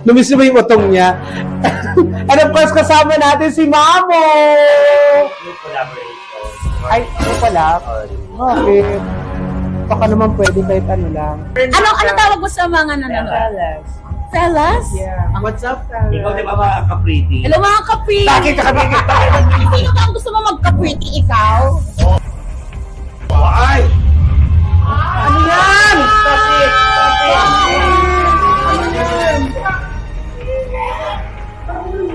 Lumis na ba yung utong niya? And of course, kasama natin si Mamo! Yung collaboration. Ay, ano pala? Bakit? Baka naman pwede kahit ano lang. Ano tawag mo sa mga nanonood? Fellas? Yeah. What's up, fellas? Ikaw di ba mga ka-pretty? Hello mga ka-pretty! Bakit ka kapigil tayo? Sino ba ang gusto mo magka-pretty ikaw? Ay! Ano yan?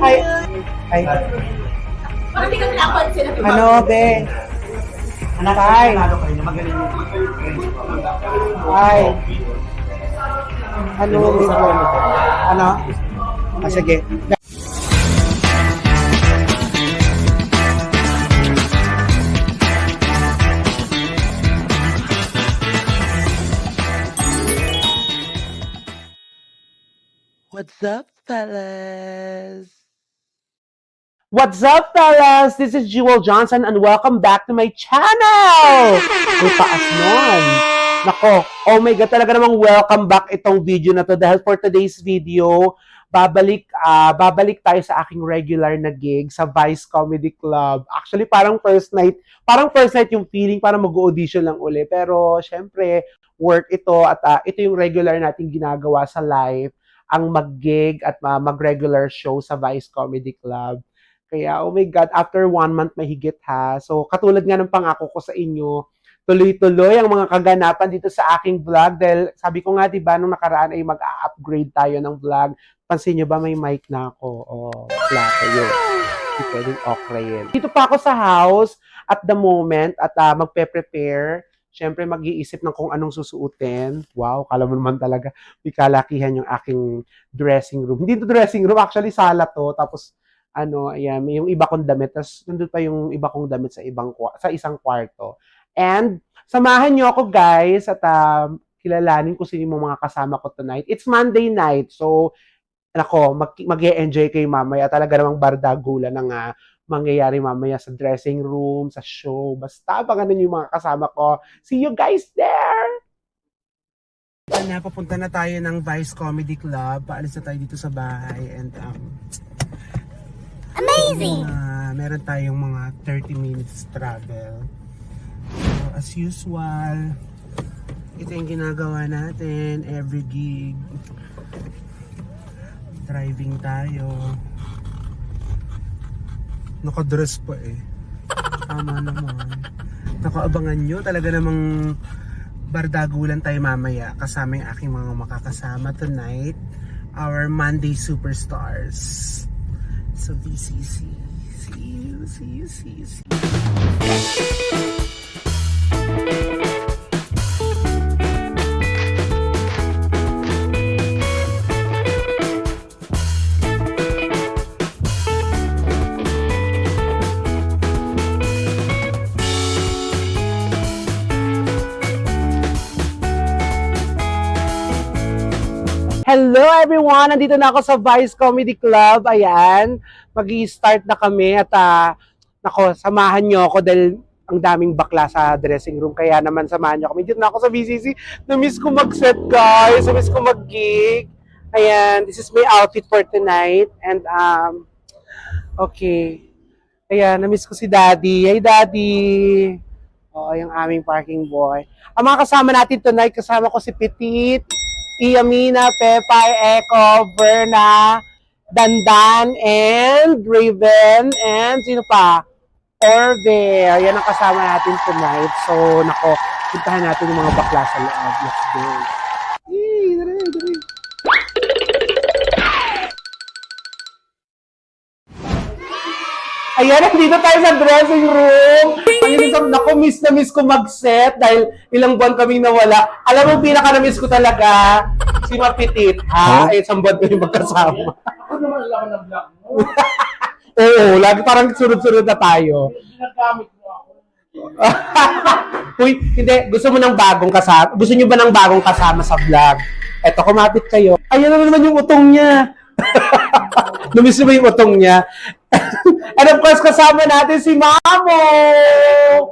Ay. Ay. Parang hindi ka pinapansin. Ano, be? Anak, Ay. nanalo kayo na magaling yung Ay. Ano, medyo? Ano? Ah, sige. What's up, fellas? What's up, fellas? This is Jewel Johnson and welcome back to my channel! May taas nun. Nako, oh my God, talaga namang welcome back itong video na to dahil for today's video, babalik tayo sa aking regular na gig sa Vice Comedy Club. Actually, parang first night yung feeling, parang mag-audition lang uli. Pero, syempre, work ito at ito yung regular nating ginagawa sa live, ang mag-gig at mag-regular show sa Vice Comedy Club. Kaya, oh my God, after 1 month mahigit ha. So, katulad nga ng pangako ko sa inyo, tuloy-tuloy ang mga kaganapan dito sa aking vlog. Dahil sabi ko nga, diba, nung nakaraan ay mag-upgrade tayo ng vlog. Pansin nyo ba, may mic na ako? Oh, plato yun. Hindi pwedeng okrayin. Dito pa ako sa house at the moment at magpe-prepare. Siyempre, mag-iisip ng kung anong susuotin. Wow, kala mo naman talaga, may kalakihan yung aking dressing room. Hindi to dressing room, actually sala to. Tapos, ayan, may yung iba kong damit. Tapos, nandun pa yung iba kong damit sa isang kwarto. And, samahan nyo ako, guys, at kilalanin ko sino yung mga kasama ko tonight. It's Monday night, so, mag-e-enjoy kayo mamaya. Talaga namang bardagulan ng mangyayari mamaya sa dressing room, sa show. Basta, abangan nyo yung mga kasama ko. See you guys there! Papunta na tayo ng Vice Comedy Club. Paalis na tayo dito sa bahay. And, Amazing! Meron tayong mga 30 minutes travel. So, as usual, ito yung ginagawa natin every gig. Driving tayo. Nakadress pa eh. Tama naman. Nakaabangan nyo. Talaga namang bardagulan tayo mamaya. Kasama yung aking mga makakasama tonight. Our Monday Superstars. So, BCC. See you. Hello everyone! Nandito na ako sa Vice Comedy Club. Ayan, mag-i-start na kami at samahan nyo ako dahil ang daming bakla sa dressing room. Kaya naman samahan nyo ako. Dito na ako sa BCC. Na-miss ko mag-set, guys. Na-miss ko mag-gig. Ayan, this is my outfit for tonight. And, okay. Ayan, na-miss ko si Daddy. Hey, Daddy! Oo, yung aming parking boy. Ang mga kasama natin tonight, kasama ko si Petit, Iamina, Pepay, Echo, Verna, Dandan, and Raven, and sino pa? Orve. Yan ang kasama natin tonight. So, nako, puntahan natin yung mga bakla sa loob. Let's go. Dali. Ayan, nandito tayo sa dressing room. Ayun, naku, miss ko mag-set dahil ilang buwan kaming nawala. Alam mo, pinaka-na-miss ko talaga si Mapitit, ha? Ay, isang buwan kami magkasama. Ako naman lang ng vlog mo. Oo, lagi parang sunod-sunod na tayo. Ginagamit mo ako. Uy, hindi. Gusto mo ng bagong kasama? Gusto nyo ba ng bagong kasama sa vlog? Eto, kumapit kayo. Ayan na naman yung utong niya. Lumis na ba yung utong niya? And of course, kasama natin si Mamo!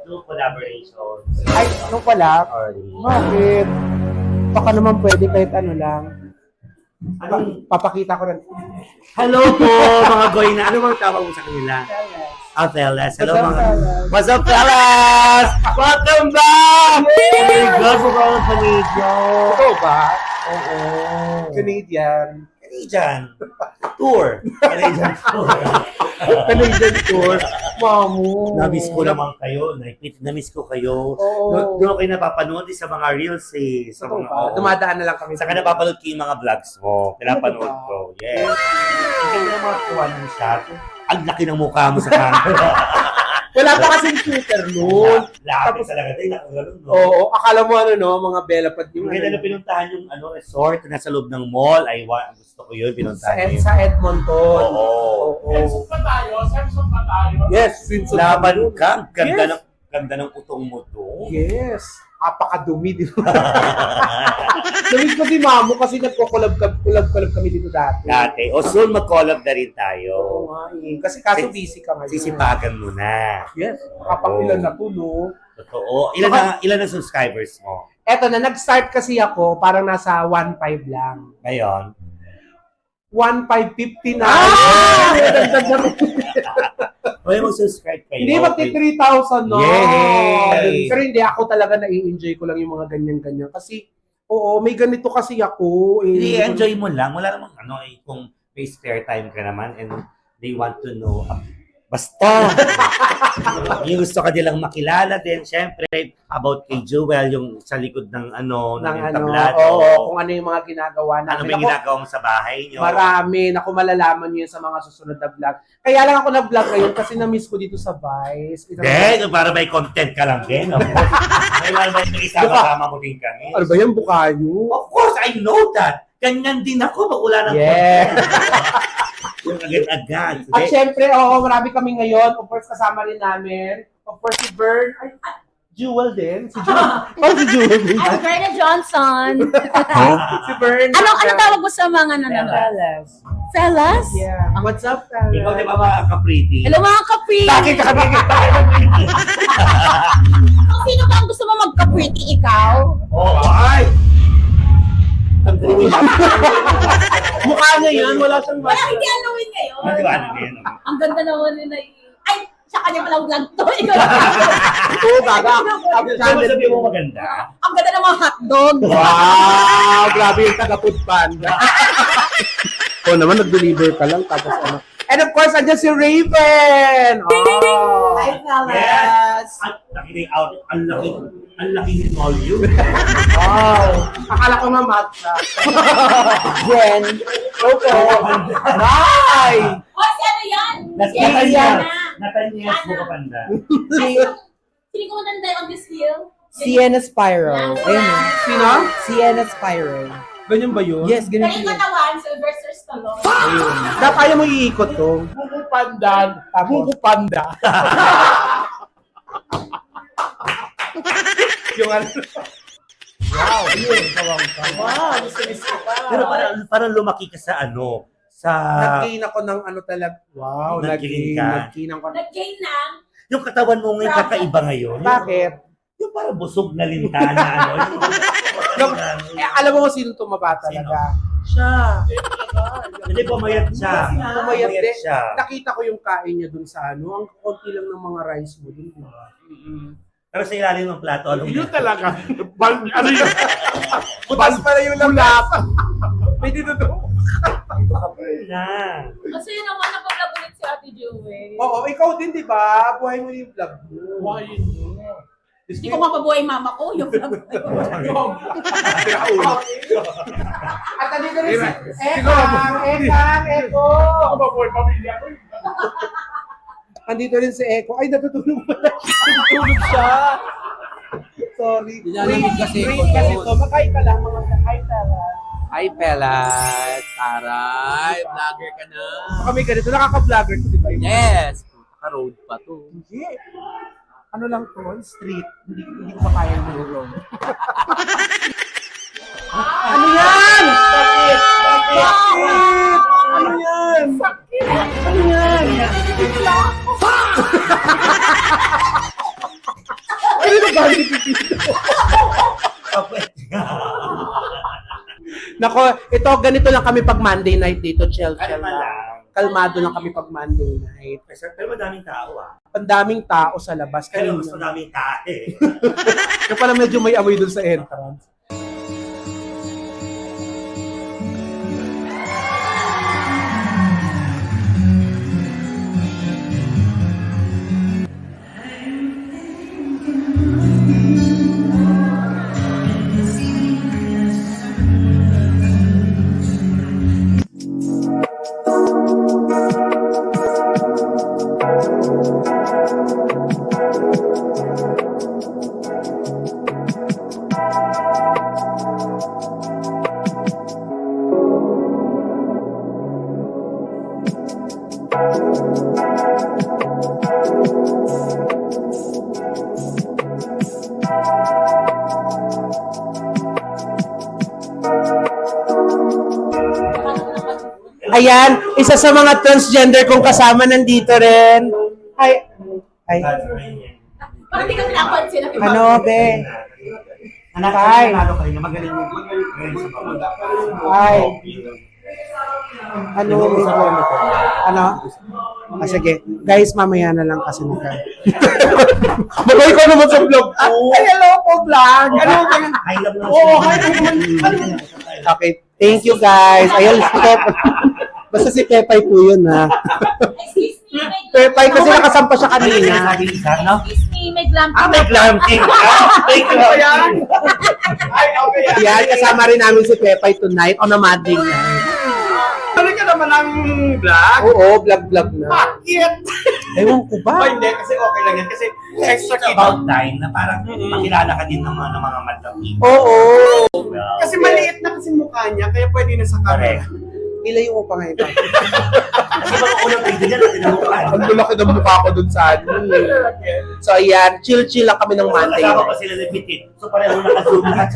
Yung collaboration. Ay, ano pala? Bakit? Baka naman pwede kahit ano lang. Papakita ko rin. Hello po, mga goy na. Ano bang tawag mo sa kanila? Fellas. Hello, What's up, mga... fellas? What's up, fellas? Welcome back! Oh my God, mukha kang Canadian. Ito ba? Oo. Canadian. Canadian. Tour. Canadian tour. Canadian tour. Mamu. Namiss ko naman kayo. Namiss ko kayo. Oo. Doon kayo napapanood sa mga reels eh. Sa Ito mga, ba? Dumadaan na lang kami. Saka napapanood ko yung mga vlogs mo. Pinapanood Ano ba? ko. Yes. Ang ganda ng mga kuha ng shot. Ang laki ng mukha mo sa camera. Wala pa kasing shooter noon. Lapit talaga. Tayo nakagano'n, no? Oo, akala mo ano no, mga Bella Pad yung Yung ganda na pinuntahan yung resort na nasa loob ng mall. Ay, gusto ko yun. Pinuntahan yun. sa Edmonton. Oo. Oo. pa tayo? Samsung pa tayo? Yes, swimsuit. Laban ka. Yes. Ganda ng utong mo to. Yes. Apakadumi, di ba? Namiss ko si Mamo kasi nagko-collab kami dito dati. Dati. O soon mag-collab na rin Oo tayo. nga eh. Kasi kaso busy ka ngayon. Sisipagan mo na. Yes. Kapakilan na po, no? Totoo. Ilan na subscribers mo? Eto na, nag-start kasi ako, parang nasa 1.5 lang. Ngayon? 1.550 na. Ah! Dagdag na rin. O yung mag-subscribe kayo. Hindi, magti 3,000 no? Yay! Pero hindi, ako talaga na-enjoy ko lang yung mga ganyan-ganyan. Kasi, oo, may ganito kasi ako. Hindi, enjoy mo lang. Wala namang kung may spare time ka naman and they want to know. Basta! yung gusto ka nilang makilala din, syempre, about kay Jewel, yung sa likod ng entablado. Oo, kung ano yung mga ginagawa namin. Ano ba yung ginagawa mo sa bahay nyo? Marami. Naku, malalaman nyo yun sa mga susunod na vlog. Kaya lang ako nag-vlog ngayon kasi na-miss ko dito sa Vice. Hindi, para may content ka lang din. May may isama-sama mo din kami. Ano ba yan, Bukayo? Of course, I know that. Ganyan din ako pag wala ng Yeah. Yung agad-agad. At syempre, oo, marami kami ngayon. Of course, kasama rin namin. Of course, si Bern. Ay, Jewel din. Si Jewel. Oh, si Jewel din. I'm Berna Johnson. Si Bern. Ano tawag mo sa mga nanonood? Fellas. Fellas? Yeah. What's up, fellas? Ikaw di ba mga ka-pretty? Hello mga kapri! Bakit ka kami Sino ba ang gusto mo magka-pretty ikaw? Oh, ay! Ang dreamy lang. Mukha niya yan. Wala siyang Wala, mask. hindi anuin ngayon. Di ba ano din? Ang ganda naman nila ay, sa kanya pala vlog to. Ikaw Oo, gaga. Ano sabi mo maganda? Ang ganda ng mga hotdog. Wow! Grabe yung taga-food panda. Oo naman, nag-deliver ka lang. Tapos ano. And of course, andyan si Raven! Oh. Hi, fellas. Yes! At nakinig out. Ang laki ni volume. Wow! Akala ko nga matcha. Jen. Okay. Hi! Oh, si ano yan? Si Natanyas. Ana. Natanyas mo ka panda. Sino ko matanda on this hill? Sienna Spyro. Yan. Ayun. Sino? Sienna Spyro. Ganyan ba yun? Yes, ganun Kaya yung yun. katawan, Sylvester Stallone. Ayun. Na kaya mo iikot to. Buko panda. Buko panda. Yung ano. Wow, yun. Wow, gusto ko pa. Pero parang lumaki ka sa sa... Nag-gain ako ng ano talaga. Wow, Nag-gain ka. Nag-gain ako. Nag-gain ng Yung katawan mo ngayon kakaiba ngayon. Bakit? Yung parang busog na lintana. Alam mo kung sino tumaba talaga? Siya. Hindi, pumayat siya. Pumayat din. siya. Nakita ko yung kain niya dun sa ano. Ang konti lang ng mga rice mo dun. Di ba? Pero sa ilalim ng plato, alam mo. talaga. Ano yun? Butas pala yung lamlat. Pwede na to. Na. Kasi yun naman napag-vlog ulit si Ate Jewel. Oo, ikaw din, di ba? Buhay mo yung vlog mo. Buhayin mo. Hindi ko mapabuhay mama ko, yung vlog ko. At andito rin si Ekang, Eko. Ako mabuhay pamilya ko. Andito rin si Eko. Ay, natutulog pala. Natutulog siya. Sorry. Nilalamig kasi Break ako. kasi to. Makain ka lang mga kakain ka lang. Hi, Pelas. Taray, vlogger ka na. Kami ganito, nakaka-vlogger to, di ba? Yes. Puta, road pa to. Hindi. Ano lang to? Street. Hindi ko makaya yung road. Ano yan? Sakit! Sakit! Ano yan? Sakit! Ano yan? Ano ba galing dito? Nako, ito, ganito lang kami pag Monday night dito, chill Kalma lang. lang. Kalmado lang kami pag Monday night. Pero madaming tao Ang daming tao sa labas. Pero Kanina. mas madaming tae. Kaya pala medyo may amoy dun sa entrance. Ayan, isa sa mga transgender kong kasama nandito rin. Ay, ay. Parang di ka pinapansin. Ano, be? Anak, Ay. nanalo ka rin. Magaling sa pamunda. Ay. Ano? Ano? Ah, sige. Guys, mamaya na lang kasi naka. Magay ko naman sa vlog ko. Ay, hello po, vlog. Ano? I love na Oo, hi. Okay. Thank you, guys. Ayun, si Pepay. Basta si Pepay po yun, ha. Excuse me, may Pepay kasi nakasampa siya Ano yung kanina. sinasabi isa, no? Excuse me, may glamping. May glamping ka. Thank you. Ay, okay yan. Yan, kasama rin namin si Pepay tonight on a Mading night. Ano ka naman ng vlog? Oo, vlog-vlog na. Bakit? Ewan ko Oh, ba? hindi. Kasi okay lang yan. Kasi extra It's kita. about time na parang makilala ka din ng mga madlang people. Oo. Kasi maliit na kasi mukha niya, kaya pwede na sa camera. Correct. Ilayo mo pa ngayon. Kasi mga unang kaibigan natin ang mukha. Ang laki ng mukha ko dun sa ano. So ayan, chill-chill lang kami ng Monday. Kasama pa sila ni Petit. So pareho naka-zoom na.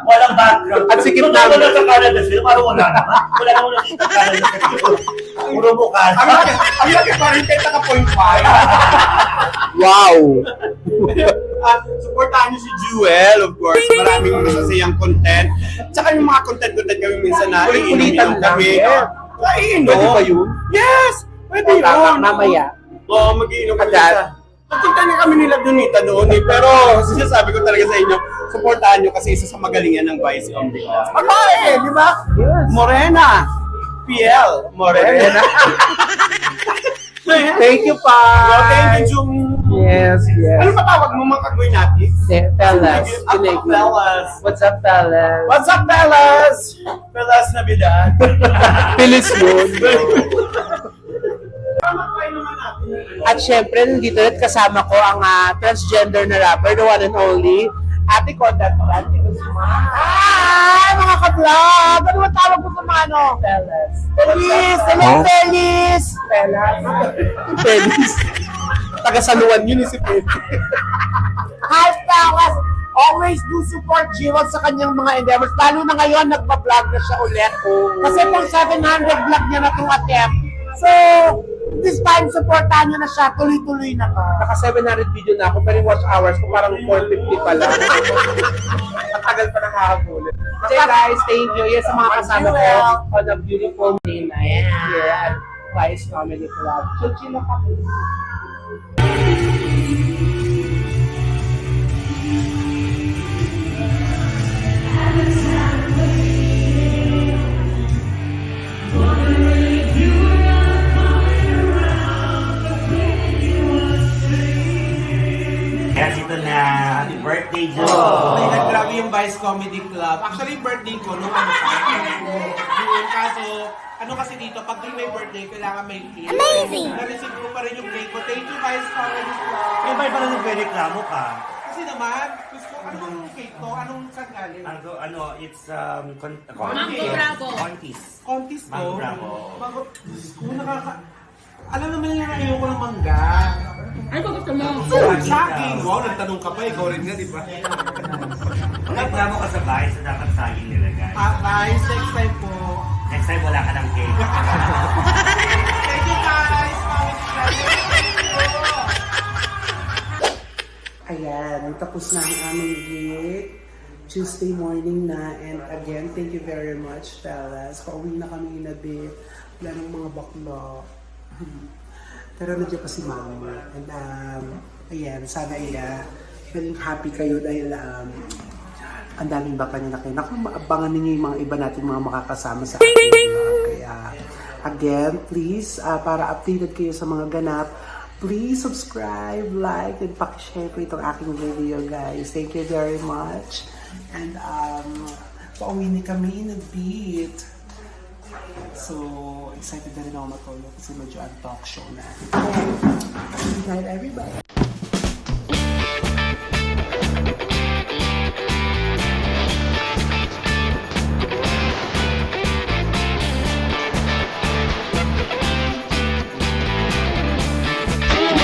Walang background. At sikip Kung namin. wala sa Canada sila, parang wala naman. Wala naman nakita Canada sa sila. Puro mukha. Ang laki pa rin kahit naka-0.5. Wow! Supportahan niyo si Jewel, of course. Maraming masasayang content. Tsaka yung mga content kami minsan na Kulit-kulitan lang. kami. Yeah. Naiinom. Pwede ba yun? Yes! Pwede yun. Mamaya. Oo, mag-iinom kami Agad. sa... Pagpunta niya kami nila Donita noon eh. Pero sinasabi ko talaga sa inyo, supportahan niyo kasi isa sa magalingan ng Vice Omnia. Babae, di ba? Yes. Morena. PL. Morena. Thank you, pa. Thank you, Jung. Yes, Ano yes. pa tawag mo mga kagoy natin? Fellas. Fellas. What's up, fellas? What's up, fellas? Fellas na bidad. Pilis yun. Tama kayo naman natin. At syempre, nandito ulit kasama ko ang transgender na rapper, the one and only, Ate Kodat. Hi, mga ka-vlog! Ano ba tawag mo sa mga ano? Fellas. Felis! Hello, Felis! Fellas. Felis. Taga-saluan yun si Felis. Hi, fellas! Always do support Jiwag sa kanyang mga endeavors. Lalo na ngayon, nagpa-vlog na siya ulit. Kasi pang 700 vlog niya na itong attempt. So, this time, supportahan nyo na siya. Tuloy-tuloy na to. Naka 700 video na ako, pero yung watch hours ko parang 450 pa lang. Ang tagal pa nakahabulit. Okay guys, thank you. Yes, sa mga kasama ko on a beautiful day night here at Vice Comedy Club. Chill-chill lang kami. Yes, ito na. Happy birthday, Joe. Ay, nag-grabe yung Vice Comedy Club. Actually, yung birthday ko, nung ano pa. Yun, kaso, ano kasi dito, pag may birthday, kailangan may cake. Amazing! Na-receive ko pa rin yung cake ko. Thank you, Vice Comedy Club. Yung ba pala nagre-reklamo ka? Kasi naman, gusto, anong cake to? Anong saan galing? It's Mango Bravo. Contis. Contest to? Mango Bravo. Mango, kung alam naman yung ayoko ng mangga. Ano ba gusto mo? Saging! Wow, nagtanong ka pa, ikaw rin nga, di ba? Nagreklamo ka sa bahay, so dapat saging nilagay. Vice, next time po. Next time, wala ka ng cake. Thank you, guys! Ayan, tapos na ang aming gig. Tuesday morning na. And again, thank you very much, fellas. Pauwi na kami na bit. Wala ng mga bakla. Pero nandiyan pa si Mama. And ayan, sana feeling happy kayo dahil ang daming bakla niya na kayo. Naku, maabangan ninyo yung mga iba natin mga makakasama sa ating vlog. Kaya, again, please, para updated kayo sa mga ganap, please subscribe, like, and pakishare po itong aking video, guys. Thank you very much. And, pauwi na kami in a bit. So, excited na rin ako matulog kasi medyo ang talk show na. Good night, everybody.